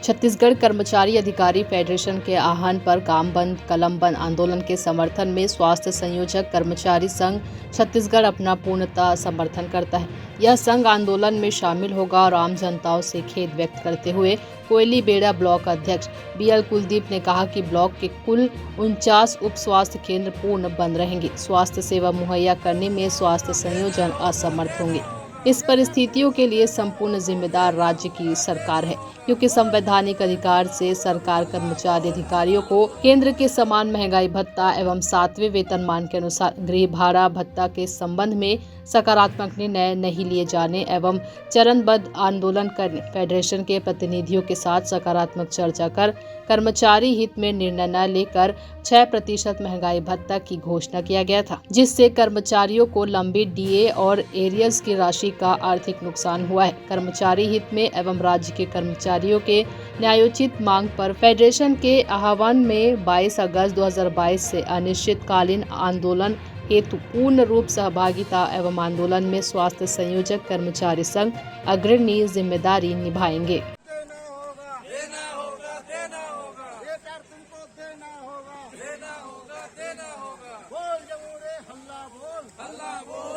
छत्तीसगढ़ कर्मचारी अधिकारी फेडरेशन के आह्वान पर काम बंद कलम बंद आंदोलन के समर्थन में स्वास्थ्य संयोजक कर्मचारी संघ छत्तीसगढ़ अपना पूर्णतः समर्थन करता है। यह संघ आंदोलन में शामिल होगा और आम जनताओं से खेद व्यक्त करते हुए कोयली बेड़ा ब्लॉक अध्यक्ष BL कुलदीप ने कहा कि ब्लॉक के कुल 49 उप स्वास्थ्य केंद्र पूर्ण बंद रहेंगे। स्वास्थ्य सेवा मुहैया करने में स्वास्थ्य संयोजन असमर्थ होंगे। इस परिस्थितियों के लिए संपूर्ण जिम्मेदार राज्य की सरकार है, क्योंकि संवैधानिक अधिकार से सरकार कर्मचारी अधिकारियों को केंद्र के समान महंगाई भत्ता एवं 7वें वेतनमान के अनुसार गृह भाड़ा भत्ता के संबंध में सकारात्मक निर्णय नहीं लिए जाने एवं चरणबद्ध आंदोलन करने, फेडरेशन के प्रतिनिधियों के साथ सकारात्मक चर्चा कर कर्मचारी हित में निर्णय न लेकर 6% महंगाई भत्ता की घोषणा किया गया था, जिससे कर्मचारियों को लंबी DA और एरियर्स की राशि का आर्थिक नुकसान हुआ है। कर्मचारी हित में एवं राज्य के कर्मचारियों के न्यायोचित मांग पर फेडरेशन के आह्वान में 22 अगस्त 2022 से अनिश्चितकालीन आंदोलन हेतु पूर्ण रूप सहभागिता एवं आंदोलन में स्वास्थ्य संयोजक कर्मचारी संघ अग्रणी जिम्मेदारी निभाएंगे। बोल जमूरे हल्ला बोल